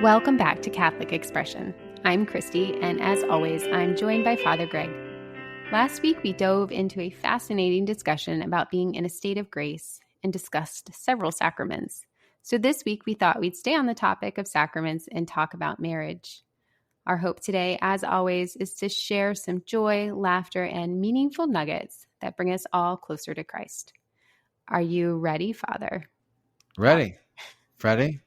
Welcome back to Catholic Expression. I'm Christi, and as always, I'm joined by Father Greg. Last week, we dove into a fascinating discussion about being in a state of grace and discussed several sacraments. So this week, we thought we'd stay on the topic of sacraments and talk about marriage. Our hope today, as always, is to share some joy, laughter, and meaningful nuggets that bring us all closer to Christ. Are you ready, Father? Ready. Ready?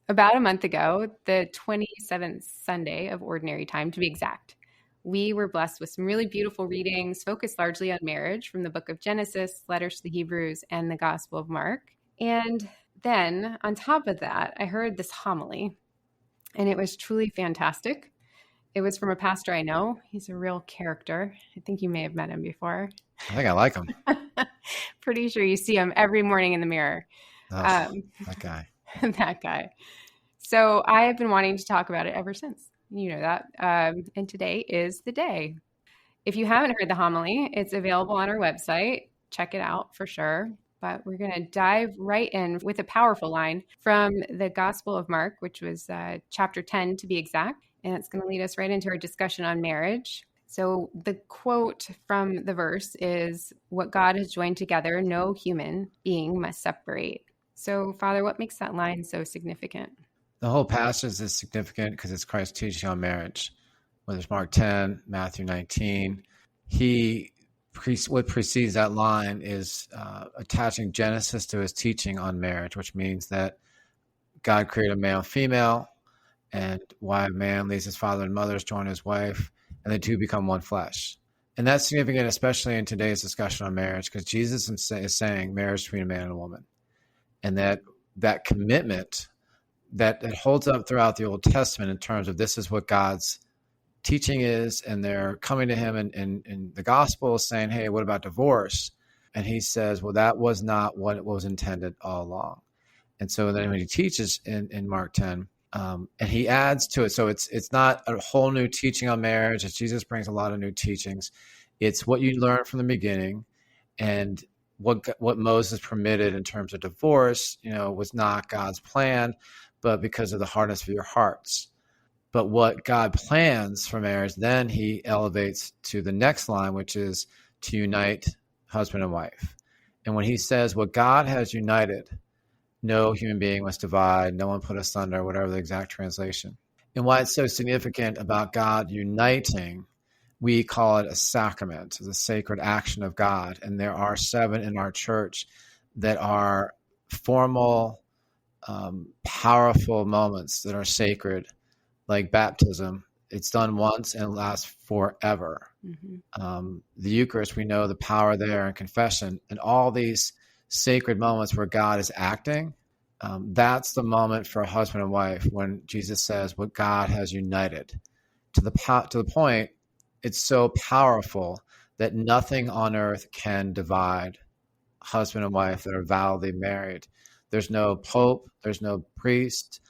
About a month ago, the 27th Sunday of Ordinary Time, to be exact, we were blessed with some really beautiful readings focused largely on marriage from the book of Genesis, letters to the Hebrews, and the Gospel of Mark. And then on top of that, I heard this homily, and it was truly fantastic. It was from a pastor I know. He's a real character. I think you may have met him before. I think I like him. Pretty sure you see him every morning in the mirror. Oh, that guy. That guy. So I have been wanting to talk about it ever since. You know that. And today is the day. If you haven't heard the homily, it's available on our website. Check it out for sure. But we're going to dive right in with a powerful line from the Gospel of Mark, which was chapter 10 to be exact. And it's going to lead us right into our discussion on marriage. So the quote from the verse is, "What God has joined together, no human being must separate." So, Father, what makes that line so significant? The whole passage is significant because it's Christ's teaching on marriage. Whether it's Mark 10, Matthew 19, what precedes that line is attaching Genesis to his teaching on marriage, which means that God created male and female, and why a man leaves his father and mother to join his wife, and the two become one flesh. And that's significant, especially in today's discussion on marriage, because Jesus is saying marriage between a man and a woman. And that commitment that holds up throughout the Old Testament in terms of this is what God's teaching is, and they're coming to him in the gospel saying, hey, what about divorce? And he says, well, that was not what it was intended all along. And so then when he teaches in Mark 10, and he adds to it, so it's not a whole new teaching on marriage, as Jesus brings a lot of new teachings. It's what you learned from the beginning, and what Moses permitted in terms of divorce, was not God's plan, but because of the hardness of your hearts. But what God plans for marriage, then he elevates to the next line, which is to unite husband and wife. And when he says what God has united, no human being must divide, no one put asunder, whatever the exact translation. And why it's so significant about God uniting, we call it a sacrament, the sacred action of God. And there are 7 in our church that are formal, powerful moments that are sacred, like baptism. It's done once and it lasts forever. Mm-hmm. The Eucharist, we know the power there, and confession, and all these sacred moments where God is acting. That's the moment for a husband and wife when Jesus says what God has united to the point. It's so powerful that nothing on earth can divide husband and wife that are validly married. There's no pope, there's no priest,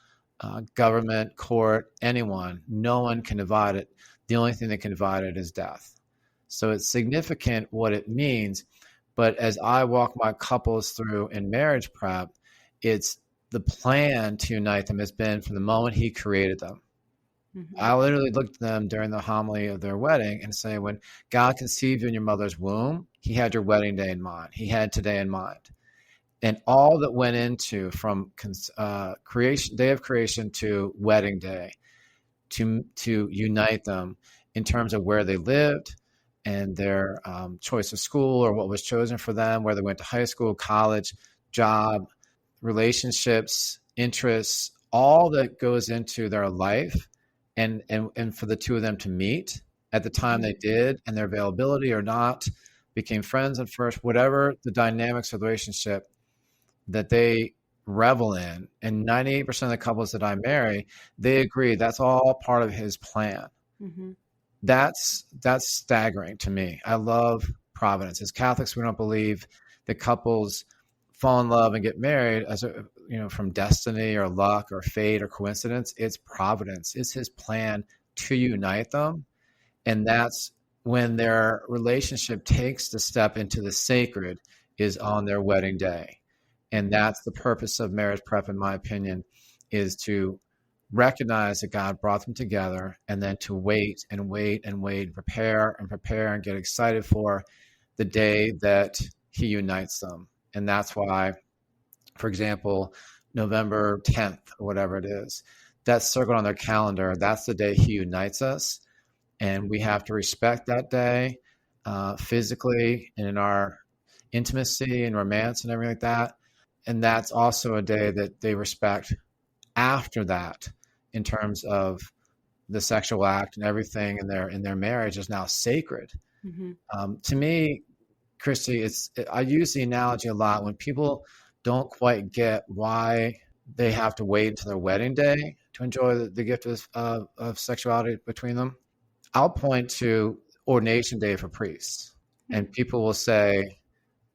government, court, anyone. No one can divide it. The only thing that can divide it is death. So it's significant what it means. But as I walk my couples through in marriage prep, it's the plan to unite them has been from the moment he created them. Mm-hmm. I literally looked at them during the homily of their wedding and say, when God conceived you in your mother's womb, he had your wedding day in mind. He had today in mind. And all that went into from creation, day of creation to wedding day, to unite them in terms of where they lived and their choice of school or what was chosen for them, where they went to high school, college, job, relationships, interests, all that goes into their life. And for the two of them to meet at the time they did, and their availability or not, became friends at first, whatever the dynamics of the relationship that they revel in. And 98% of the couples that I marry, they agree that's all part of his plan. Mm-hmm. That's staggering to me. I love providence. As Catholics, we don't believe that couples fall in love and get married as from destiny or luck or fate or coincidence. It's providence. It's his plan to unite them. And that's when their relationship takes the step into the sacred, is on their wedding day. And that's the purpose of marriage prep, in my opinion, is to recognize that God brought them together, and then to wait and wait and wait, and prepare and get excited for the day that he unites them. And that's why, for example, November 10th or whatever it is, that's circled on their calendar. That's the day he unites us. And we have to respect that day physically and in our intimacy and romance and everything like that. And that's also a day that they respect after that, in terms of the sexual act and everything in their marriage is now sacred. To me, Christy, I use the analogy a lot when people don't quite get why they have to wait until their wedding day to enjoy the gift of sexuality between them. I'll point to ordination day for priests, and people will say,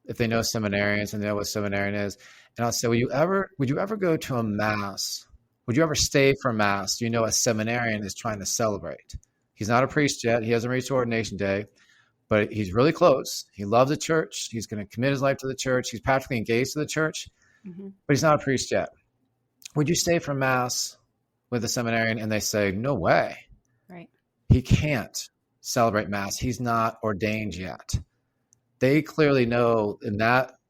if they know seminarians and they know what seminarian is, and I'll say, would you ever go to a mass? Would you ever stay for mass? You know, a seminarian is trying to celebrate. He's not a priest yet. He hasn't reached ordination day, but he's really close. He loves the church. He's going to commit his life to the church. He's practically engaged to the church, but he's not a priest yet. Would you stay for mass with a seminarian? And they say, no way. Right. He can't celebrate mass. He's not ordained yet. They clearly know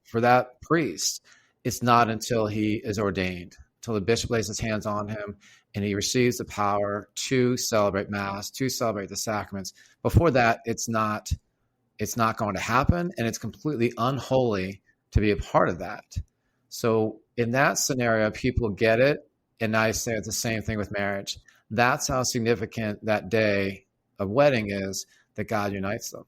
for that priest, it's not until he is ordained, until the bishop lays his hands on him and he receives the power to celebrate mass, to celebrate the sacraments. Before that, it's not going to happen, and it's completely unholy to be a part of that. So in that scenario, people get it. And I say it's the same thing with marriage. That's how significant that day of wedding is, that God unites them.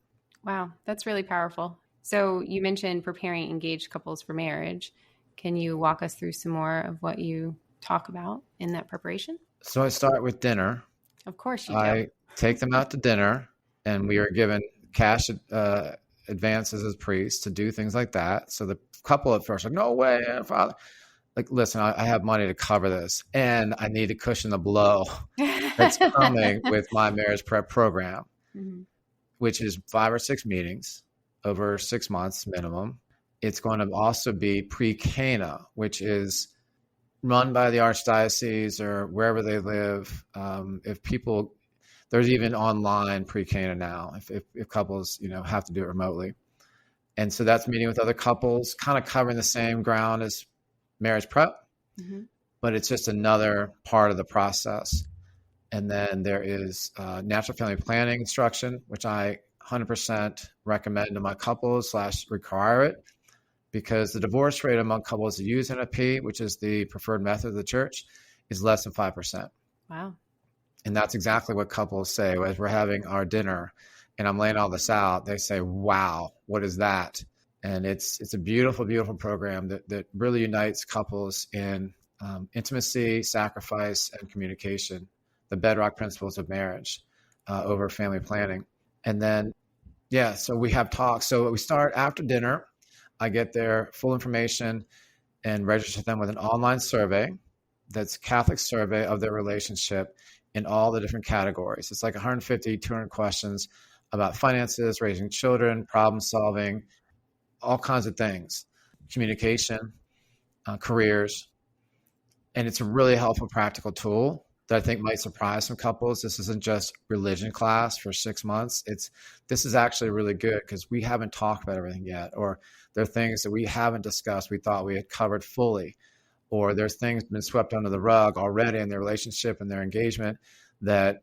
Wow, that's really powerful. So you mentioned preparing engaged couples for marriage. Can you walk us through some more of what you talk about in that preparation? So I start with dinner. Of course you do. I take them out to dinner, and we are given cash advances as priests to do things like that. So the couple at first are like, no way, Father. Like, listen, I have money to cover this, and I need to cushion the blow that's coming with my marriage prep program, which is 5 or 6 meetings over 6 months minimum. It's going to also be pre-Cana, which is run by the archdiocese or wherever they live. There's even online pre-Cana now if couples, have to do it remotely. And so that's meeting with other couples, kind of covering the same ground as marriage prep, but it's just another part of the process. And then there is natural family planning instruction, which I 100% recommend to my couples / require it, because the divorce rate among couples that use NFP, which is the preferred method of the church, is less than 5%. Wow. And that's exactly what couples say as we're having our dinner and I'm laying all this out. They say, wow, what is that? And it's a beautiful, beautiful program that really unites couples in intimacy, sacrifice, and communication, the bedrock principles of marriage over family planning. And then, so we have talks. So we start after dinner. I get their full information and register them with an online survey that's a Catholic survey of their relationship in all the different categories. It's like 150, 200 questions about finances, raising children, problem solving, all kinds of things, communication, careers. And it's a really helpful practical tool that I think might surprise some couples. This isn't just religion class for 6 months. This is actually really good because we haven't talked about everything yet, or there are things that we haven't discussed we thought we had covered fully, or there's things been swept under the rug already in their relationship and their engagement that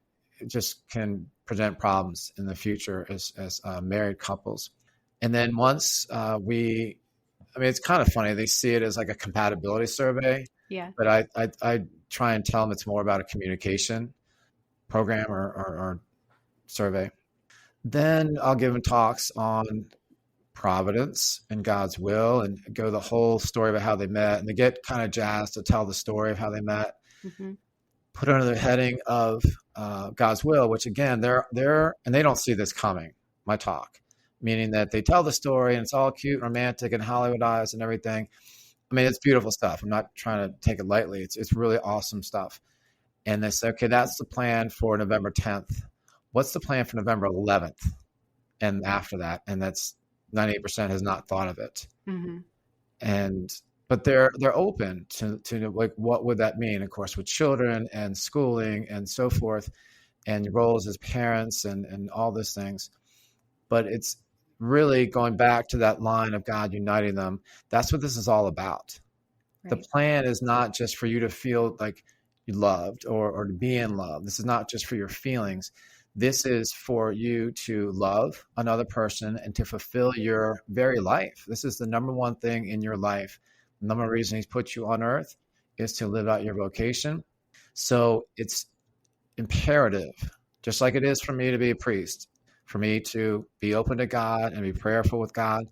just can present problems in the future as married couples. And then once it's kind of funny. They see it as like a compatibility survey. Yeah. But I try and tell them it's more about a communication program or survey. Then I'll give them talks on providence and God's will and go the whole story about how they met. And they get kind of jazzed to tell the story of how they met. Put under the heading of God's will, which again, they're and they don't see this coming, my talk, meaning that they tell the story and it's all cute, romantic, and Hollywoodized and everything. I mean, it's beautiful stuff. I'm not trying to take it lightly. It's really awesome stuff. And they say, okay, that's the plan for November 10th. What's the plan for November 11th? And after that, and that's 98% has not thought of it. And but they're open to like, what would that mean? Of course, with children and schooling and so forth, and roles as parents and all those things. But it's really going back to that line of God uniting them. That's what this is all about. The Right. plan is not just for you to feel like you loved or to be in love. This is not just for your feelings. This is for you to love another person and to fulfill your very life. This is the number one thing in your life. The number one reason he's put you on earth is to live out your vocation. So it's imperative, just like it is for me to be a priest, for me to be open to God and be prayerful with God.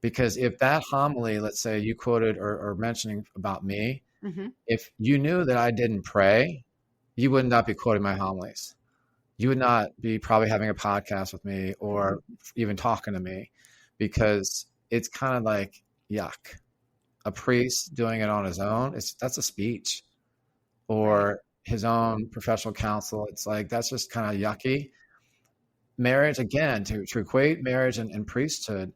Because if that homily, let's say you quoted or mentioning about me, Mm-hmm. if you knew that I didn't pray, you would not be quoting my homilies. You would not be probably having a podcast with me or even talking to me, because it's kind of like, yuck. A priest doing it on his own, that's a speech, or his own professional counsel. It's like, that's just kind of yucky. Marriage, again, to equate marriage and priesthood,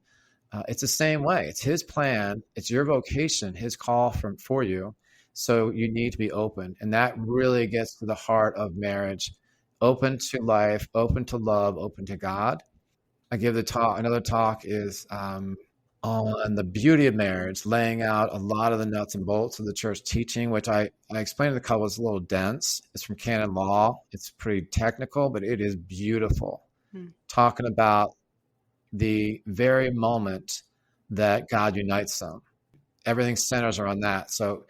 it's the same way. It's his plan. It's your vocation, his call for you. So you need to be open. And that really gets to the heart of marriage. Open to life, open to love, open to God. I give the talk. Another talk is on the beauty of marriage, laying out a lot of the nuts and bolts of the church teaching, which I explained to the couple is a little dense. It's from canon law. It's pretty technical, but it is beautiful. Talking about the very moment that God unites them. Everything centers around that. So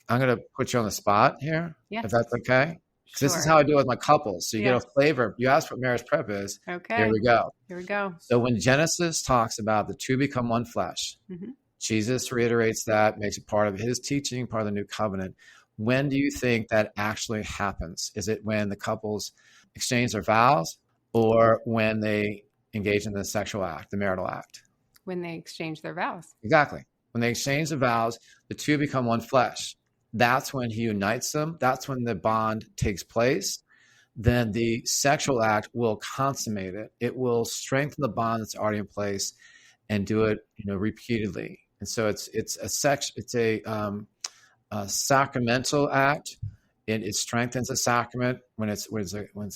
I'm going to put you on the spot here, if that's okay. Because this is how I do it with my couples. So you get a flavor. You asked what marriage prep is. Okay. Here we go. Here we go. So when Genesis talks about the two become one flesh, Jesus reiterates that, makes it part of his teaching, part of the new covenant. When do you think that actually happens? Is it when the couples exchange their vows, or when they engage in the sexual act, the marital act? When they exchange their vows. Exactly. When they exchange the vows, the two become one flesh. That's when he unites them. That's when the bond takes place. Then the sexual act will consummate it. It will strengthen the bond that's already in place and do it, repeatedly. And so it's a sacramental act. It strengthens a sacrament when it's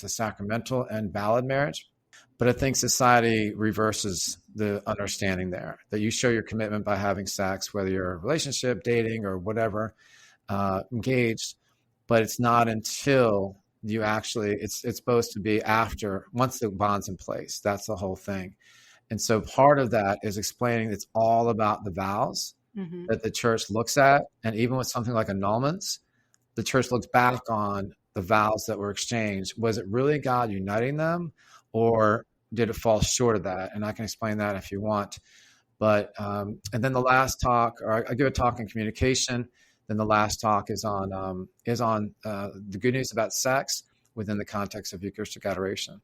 a sacramental and valid marriage. But I think society reverses the understanding there, that you show your commitment by having sex, whether you're in a relationship, dating, or whatever, engaged. But it's not until you actually, it's supposed to be after, once the bond's in place. That's the whole thing. And so part of that is explaining it's all about the vows that the church looks at. And even with something like annulments, the church looks back on the vows that were exchanged. Was it really God uniting them, or did it fall short of that? And I can explain that if you want. But and then the last talk, or I give a talk on communication. Then the last talk is on the good news about sex within the context of Eucharistic adoration.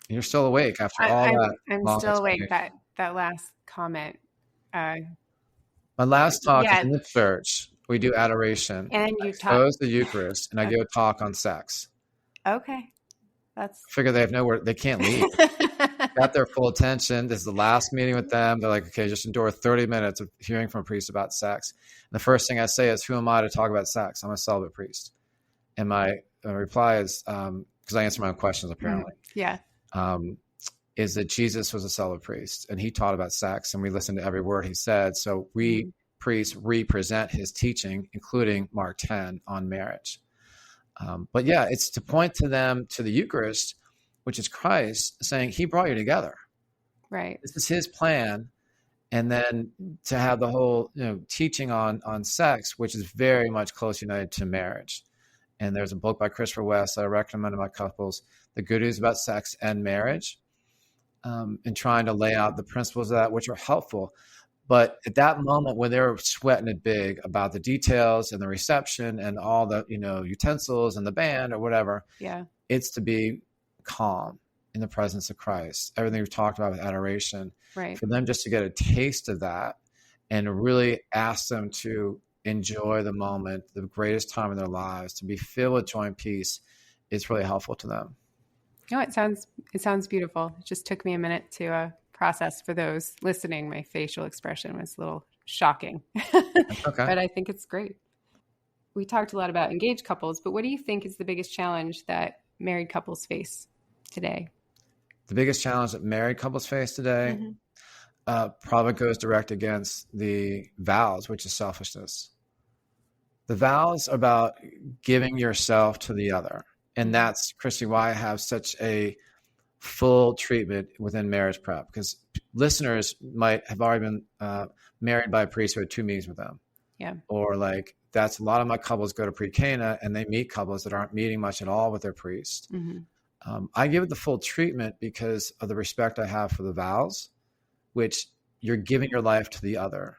And you're still awake after all that. I'm still awake. That last comment. My last talk is in the church. We do adoration. And you expose the Eucharist, and I give a talk on sex. Okay. I figure they have nowhere, they can't leave. Got their full attention. This is the last meeting with them. They're like, okay, just endure 30 minutes of hearing from a priest about sex. And the first thing I say is, who am I to talk about sex? I'm a celibate priest. And my reply is, because I answer my own questions apparently. Is that Jesus was a celibate priest and he taught about sex, and we listened to every word he said. So we priests represent his teaching, including Mark 10 on marriage. But yeah, it's to point to them to the Eucharist, which is Christ saying he brought you together. Right. This is his plan. And then to have the whole teaching on sex, which is very much close united to marriage. And there's a book by Christopher West that I recommend to my couples, The Good News About Sex and Marriage, and trying to lay out the principles of that, which are helpful. But at that moment when they're sweating it big about the details and the reception and all the, utensils and the band or whatever, it's to be calm in the presence of Christ. Everything we've talked about with adoration, right. For them just to get a taste of that and really ask them to enjoy the moment, the greatest time in their lives, to be filled with joy and peace, is really helpful to them. It sounds beautiful. It just took me a minute to process. For those listening, my facial expression was a little shocking, Okay. but I think it's great. We talked a lot about engaged couples, but what do you think is the biggest challenge that married couples face today? The biggest challenge that married couples face today probably goes direct against the vows, which is selfishness. The vows are about giving yourself to the other. And that's, Christy, why I have such a full treatment within marriage prep, because listeners might have already been married by a priest who had 2 meetings with them. Yeah. Or like, that's a lot of my couples go to pre-Cana and they meet couples that aren't meeting much at all with their priest. I give it the full treatment because of the respect I have for the vows, which you're giving your life to the other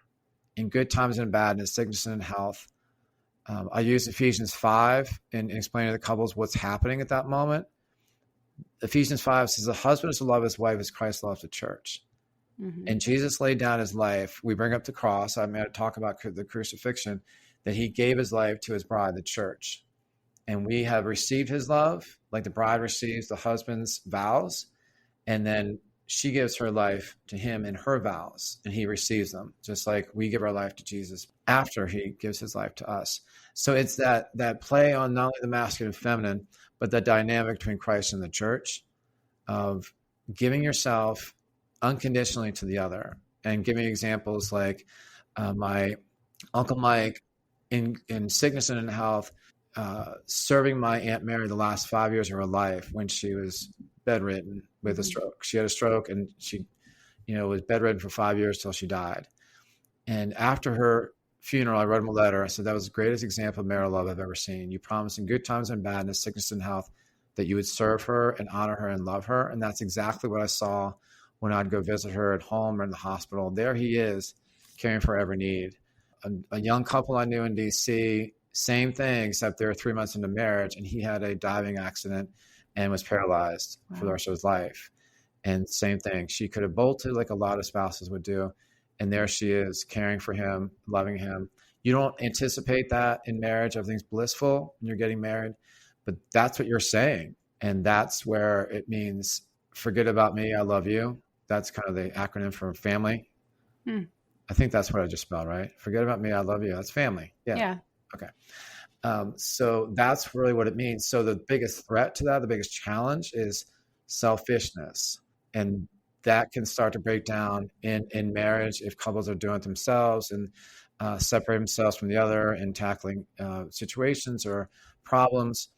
in good times and bad, in sickness and in health. I use Ephesians 5 in explaining to the couples what's happening at that moment. Ephesians 5 says, the husband is to love his wife as Christ loves the church. And Jesus laid down his life. We bring up the cross. I mean, I talk about the crucifixion, that he gave his life to his bride, the church. And we have received his love, like the bride receives the husband's vows. And then she gives her life to him in her vows, and he receives them, just like we give our life to Jesus after he gives his life to us. So it's that play on not only the masculine and feminine, but the dynamic between Christ and the church of giving yourself unconditionally to the other. And giving examples like my Uncle Mike in sickness and in health, serving my Aunt Mary the last 5 years of her life when she was bedridden with a stroke. She had a stroke and she, was bedridden for 5 years till she died. And after her funeral, I wrote him a letter. I said, that was the greatest example of marital love I've ever seen. You promised in good times and bad, in sickness and health, that you would serve her and honor her and love her. And that's exactly what I saw when I'd go visit her at home or in the hospital. There he is, caring for every need. A young couple I knew in DC, same thing, except they were 3 months into marriage, and he had a diving accident and was paralyzed for the rest of his life. And same thing, she could have bolted like a lot of spouses would do. And there she is, caring for him, loving him. You don't anticipate that in marriage. Everything's blissful when you're getting married, but that's what you're saying. And that's where it means, forget about me, I love you. That's kind of the acronym for family. I think that's what I just spelled, right? Forget about me, I love you. That's family. Yeah. Okay. So that's really what it means. So the biggest threat to that, the biggest challenge is selfishness. And that can start to break down in marriage if couples are doing it themselves and separate themselves from the other and tackling situations or problems.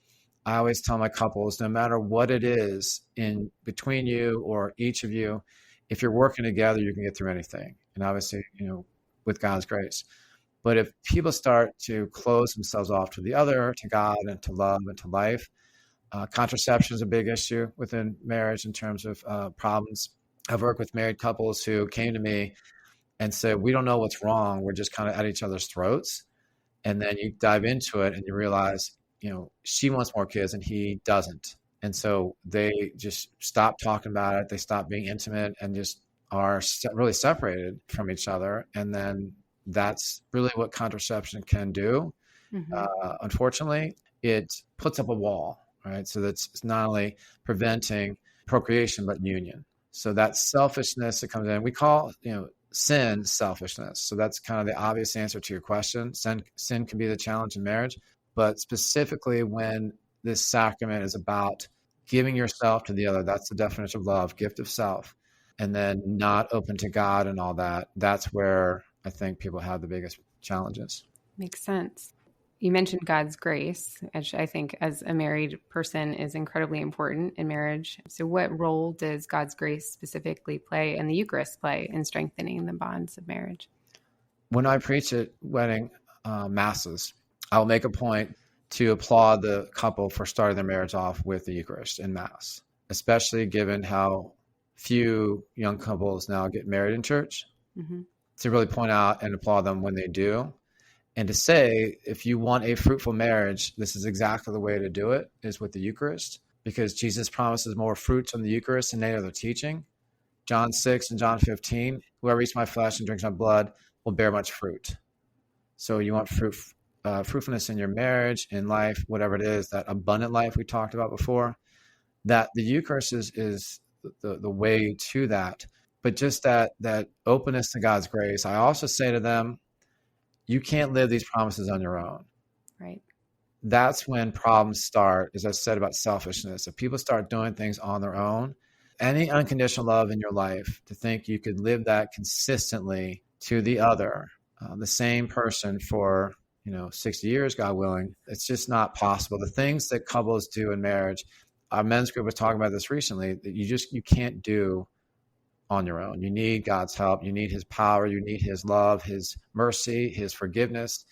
I always tell my couples, no matter what it is in between you or each of you, if you're working together, you can get through anything. And obviously, with God's grace. But if people start to close themselves off to the other, to God and to love and to life, contraception is a big issue within marriage in terms of problems. I've worked with married couples who came to me and said, we don't know what's wrong. We're just kind of at each other's throats. And then you dive into it and you realize, she wants more kids and he doesn't. And so they just stop talking about it. They stop being intimate and just are really separated from each other. And then that's really what contraception can do. Unfortunately, it puts up a wall, right? So that's not only preventing procreation, but union. So that selfishness that comes in, we call, sin selfishness. So that's kind of the obvious answer to your question. Sin can be the challenge in marriage, but specifically when this sacrament is about giving yourself to the other, that's the definition of love, gift of self, and then not open to God and all that. That's where I think people have the biggest challenges. Makes sense. You mentioned God's grace, which I think as a married person is incredibly important in marriage. So what role does God's grace specifically play and the Eucharist play in strengthening the bonds of marriage? When I preach at wedding masses, I'll make a point to applaud the couple for starting their marriage off with the Eucharist in Mass, especially given how few young couples now get married in church. To really point out and applaud them when they do. And to say, if you want a fruitful marriage, this is exactly the way to do it, is with the Eucharist, because Jesus promises more fruits from the Eucharist than any other teaching. John 6 and John 15, whoever eats my flesh and drinks my blood will bear much fruit. So you want fruitfulness in your marriage, in life, whatever it is, that abundant life we talked about before, that the Eucharist is the way to that. but just that openness to God's grace. I also say to them, you can't live these promises on your own. Right. That's when problems start, as I said about selfishness. If people start doing things on their own, any unconditional love in your life, to think you could live that consistently to the other, the same person for 60 years, God willing, it's just not possible. The things that couples do in marriage, our men's group was talking about this recently, that you can't do on your own. You need God's help. You need his power. You need his love, his mercy, his forgiveness.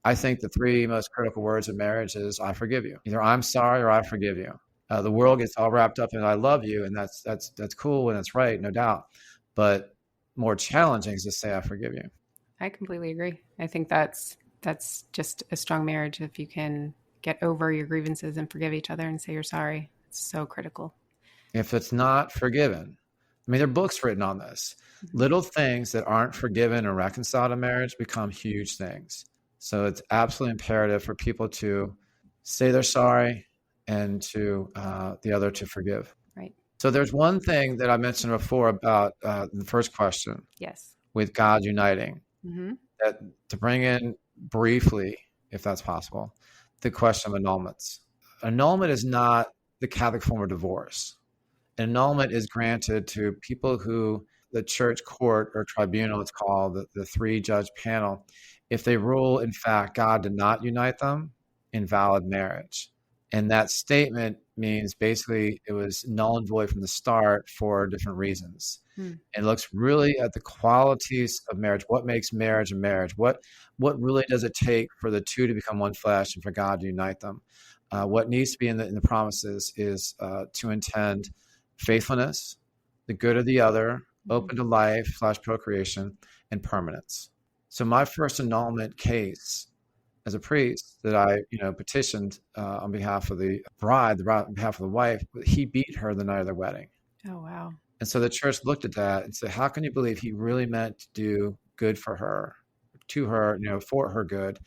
I think the three most critical words of marriage is I forgive you. Either I'm sorry or I forgive you. The world gets all wrapped up in I love you, and that's cool and that's right, no doubt. But more challenging is to say I forgive you. I completely agree. I think that's just a strong marriage if you can get over your grievances and forgive each other and say you're sorry. It's so critical. If it's not forgiven, I mean, there are books written on this. Mm-hmm. Little things that aren't forgiven and reconciled in marriage become huge things. So it's absolutely imperative for people to say they're sorry and to the other to forgive. Right. So there's one thing that I mentioned before about the first question. Yes. With God uniting. Mm-hmm. That to bring in briefly, if that's possible, the question of annulments. Annulment is not the Catholic form of divorce. Annulment is granted to people who the church court or tribunal, it's called, the three-judge panel, if they rule, in fact, God did not unite them in valid marriage. And that statement means basically it was null and void from the start for different reasons. And it looks really at the qualities of marriage. What makes marriage a marriage? What really does it take for the two to become one flesh and for God to unite them? What needs to be in the promises is to intend faithfulness, the good of the other, open to life / procreation, and permanence. So my first annulment case as a priest that I petitioned on behalf of the bride, on behalf of the wife, he beat her the night of their wedding. Oh, wow. And so the church looked at that and said, how can you believe he really meant to do good for her, to her, for her good,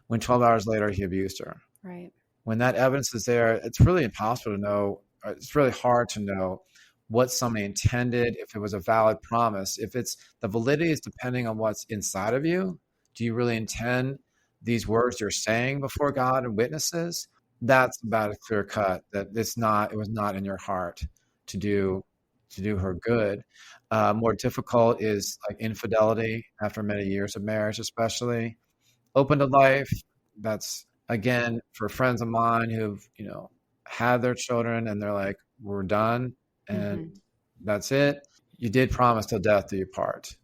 when 12 hours later he abused her? Right. When that evidence is there, it's really impossible to know. It's really hard to know what somebody intended, if it was a valid promise. If it's the validity is depending on what's inside of you. Do you really intend these words you're saying before God and witnesses? That's about a clear cut that it was not in your heart to do her good. More difficult is like infidelity after many years of marriage, especially. Open to life, that's again for friends of mine who've had their children and they're like, we're done and that's it. You did promise till death do you part.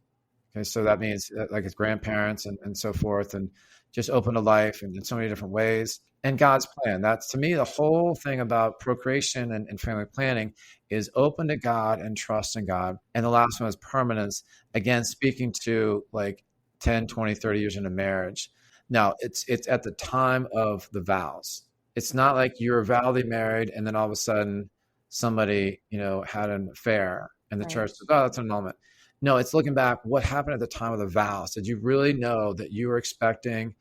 Okay, so that means like it's grandparents and so forth, and just open to life in so many different ways. And God's plan. That's, to me, the whole thing about procreation and family planning is open to God and trust in God. And the last one is permanence. Again, speaking to like 10, 20, 30 years into marriage. Now, it's at the time of the vows. It's not like you're validly married and then all of a sudden somebody, had an affair and the church says, oh, that's an annulment. No, it's looking back, what happened at the time of the vows? Did you really know that you were expecting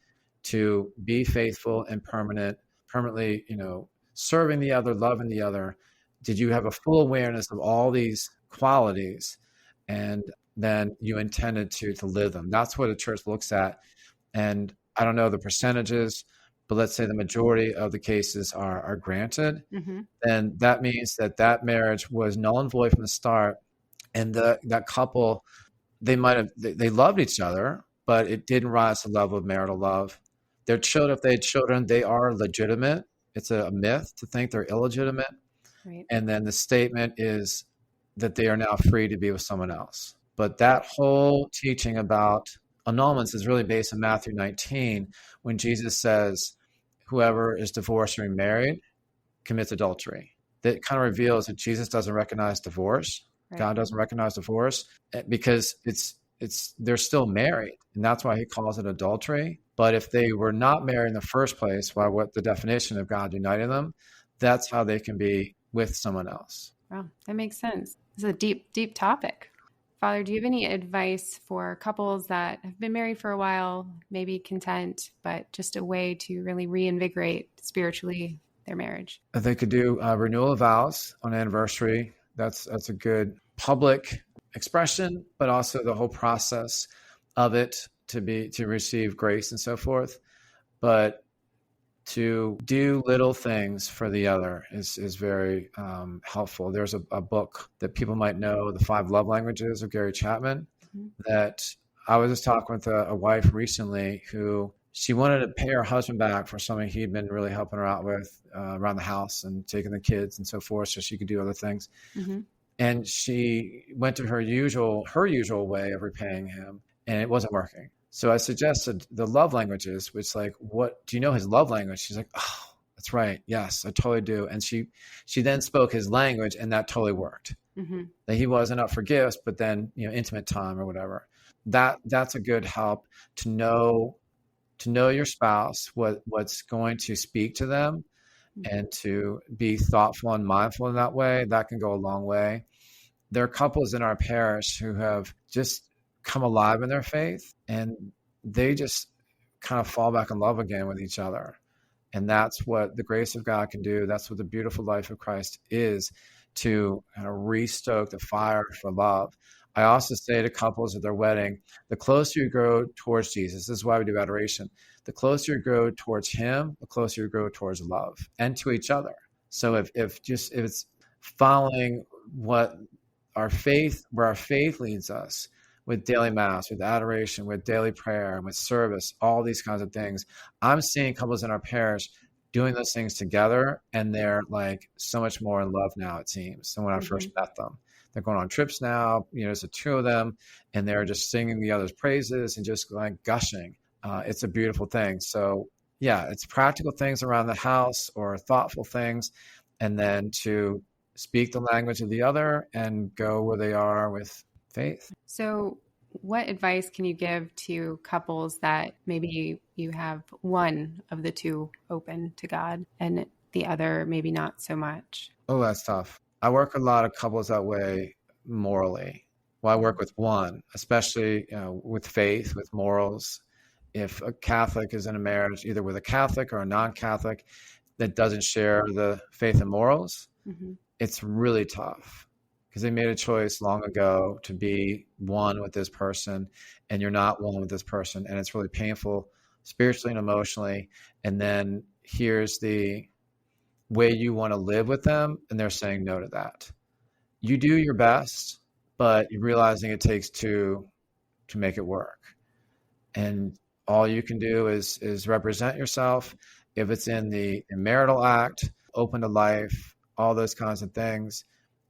to be faithful and permanently, serving the other, loving the other? Did you have a full awareness of all these qualities and then you intended to live them? That's what a church looks at. And I don't know the percentages, but let's say the majority of the cases are granted. Then that means that marriage was null and void from the start. And that couple, they loved each other, but it didn't rise to the level of marital love. Their children, if they had children, they are legitimate. It's a myth to think they're illegitimate. Right. And then the statement is that they are now free to be with someone else. But that whole teaching about annulments is really based on Matthew 19, when Jesus says, whoever is divorced or remarried commits adultery. That kind of reveals that Jesus doesn't recognize divorce. Right. God doesn't recognize divorce because they're still married. And that's why he calls it adultery. But if they were not married in the first place, by what the definition of God uniting them, that's how they can be with someone else. Wow, that makes sense. This is a deep, deep topic. Father, do you have any advice for couples that have been married for a while, maybe content, but just a way to really reinvigorate spiritually their marriage? They could do renewal vows on anniversary. That's a good public expression, but also the whole process of it to receive grace and so forth. But to do little things for the other is very helpful. There's a book that people might know, The 5 Love Languages of Gary Chapman, that I was just talking with a wife recently who she wanted to pay her husband back for something he'd been really helping her out with around the house and taking the kids and so forth so she could do other things. Mm-hmm. And she went to her usual way of repaying him, and it wasn't working. So I suggested the love languages, which like, what do you know his love language? She's like, oh, that's right. Yes, I totally do. And she then spoke his language, and that totally worked. Mm-hmm. That he wasn't up for gifts, but then, intimate time or whatever. That's a good help to know your spouse, what's going to speak to them, and to be thoughtful and mindful in that way. That can go a long way. There are couples in our parish who have just come alive in their faith, and they just kind of fall back in love again with each other. And that's what the grace of God can do. That's what the beautiful life of Christ is, to kind of restoke the fire for love. I also say to couples at their wedding, the closer you grow towards Jesus, this is why we do adoration, the closer you grow towards him, the closer you grow towards love and to each other. So if it's following where our faith leads us, with daily mass, with adoration, with daily prayer, with service, all these kinds of things, I'm seeing couples in our parish doing those things together, and they're like so much more in love now, it seems, than when I first met them. They're going on trips now, there's the 2 of them, and they're just singing the other's praises and just like gushing. It's a beautiful thing. So yeah, it's practical things around the house or thoughtful things, and then to speak the language of the other and go where they are with faith. So what advice can you give to couples that maybe you have one of the 2 open to God and the other maybe not so much? Oh, that's tough. I work with a lot of couples that way morally. Well, I work with one, especially with faith, with morals. If a Catholic is in a marriage, either with a Catholic or a non-Catholic that doesn't share the faith and morals, it's really tough. Because they made a choice long ago to be one with this person, and you're not one with this person. And it's really painful spiritually and emotionally. And then here's the way you want to live with them, and they're saying no to that. You do your best, but you're realizing it takes 2 to make it work. And all you can do is represent yourself. If it's in the marital act, open to life, all those kinds of things,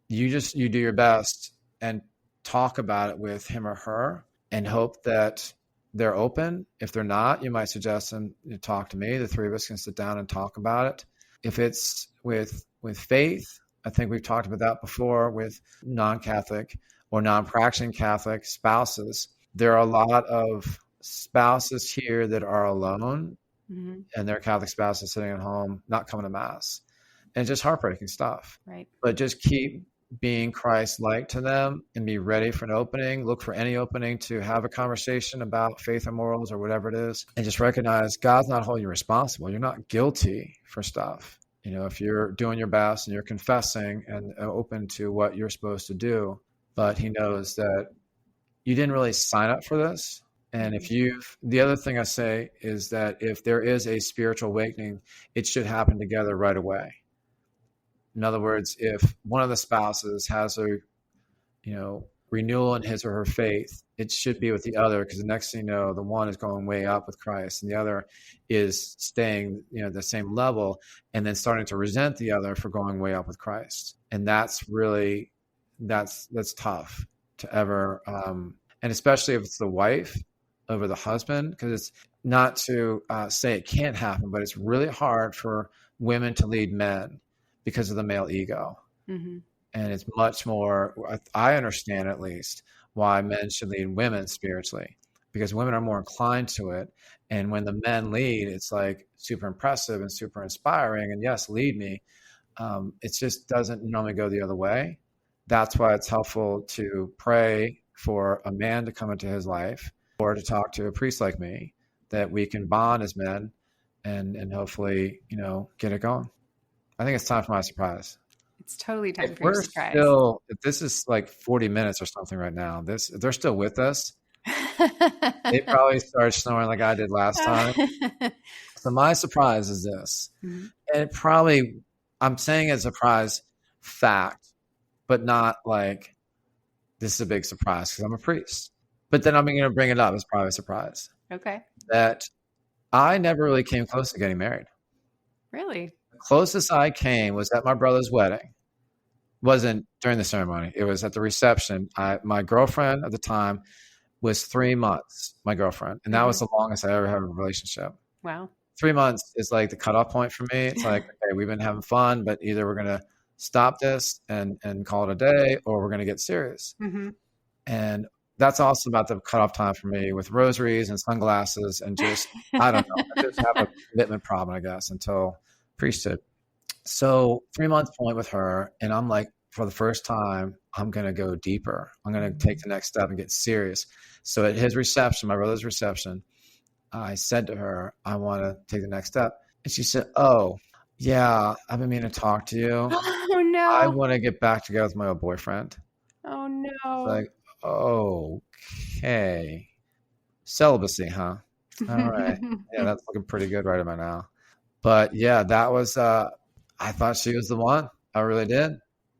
you do your best and talk about it with him or her and hope that they're open. If they're not, you might suggest them to talk to me. The 3 of us can sit down and talk about it. If it's with faith, I think we've talked about that before with non-Catholic or non-practicing Catholic spouses. There are a lot of spouses here that are alone, and their Catholic spouses sitting at home, not coming to Mass. And just heartbreaking stuff. Right. But just keep being Christ-like to them and be ready for an opening. Look for any opening to have a conversation about faith and morals or whatever it is. And just recognize God's not holding you responsible. You're not guilty for stuff. If you're doing your best and you're confessing and open to what you're supposed to do, but he knows that you didn't really sign up for this. And the other thing I say is that if there is a spiritual awakening, it should happen together right away. In other words, if one of the spouses has a, renewal in his or her faith, it should be with the other, because the next thing you know, the one is going way up with Christ and the other is staying, the same level, and then starting to resent the other for going way up with Christ. And that's really, that's tough to ever, and especially if it's the wife over the husband, because it's not to say it can't happen, but it's really hard for women to lead men because of the male ego. Mm-hmm. And it's much more, I understand at least, why men should lead women spiritually, because women are more inclined to it. And when the men lead, it's like super impressive and super inspiring. And yes, lead me. It just doesn't normally go the other way. That's why it's helpful to pray for a man to come into his life, or to talk to a priest like me, that we can bond as men and hopefully, get it going. I think it's time for my surprise. It's totally time If for your we're surprise. still, if this is like 40 minutes or something right now, if they're still with us, they probably started snoring like I did last time. So my surprise is this. Mhm. And I'm saying it's a surprise fact, but not like this is a big surprise because I'm a priest. But then I'm going to bring it up as probably a surprise. Okay. That I never really came close to getting married. Really? The closest I came was at my brother's wedding. Wasn't during the ceremony. It was at the reception. My girlfriend at the time was 3 months, my girlfriend. And that was the longest I ever had a relationship. Wow. 3 months is like the cutoff point for me. It's like, okay, we've been having fun, but either we're going to stop this and call it a day, or we're going to get serious. Mm-hmm. And that's also about the cutoff time for me with rosaries and sunglasses and just, I don't know, I just have a commitment problem, I guess, until priesthood. So 3 months point with her, and I'm like, for the first time, I'm going to go deeper. I'm going to take the next step and get serious. So at his reception, my brother's reception, I said to her, I want to take the next step. And she said, oh, yeah, I've been meaning to talk to you. Oh, no. I want to get back together with my old boyfriend. Oh, no. It's like, okay. Celibacy, huh? All right. Yeah, that's looking pretty good right about now. But yeah, that was, I thought she was the one. I really did.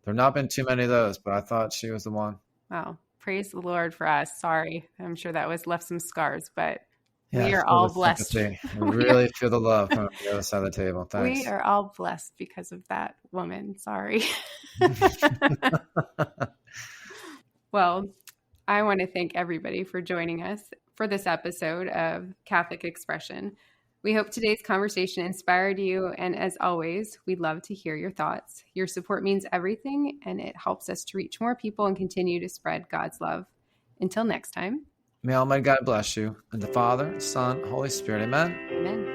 There have not been too many of those, but I thought she was the one. Wow. Praise the Lord for us. Sorry. I'm sure that left some scars, but yeah, we are all blessed. I really feel the love from the other side of the table. Thanks. We are all blessed because of that woman. Sorry. Well, I want to thank everybody for joining us for this episode of Catholic Expression. We hope today's conversation inspired you, and as always, we'd love to hear your thoughts. Your support means everything, and it helps us to reach more people and continue to spread God's love. Until next time. May Almighty God bless you. And the Father, Son, Holy Spirit. Amen. Amen.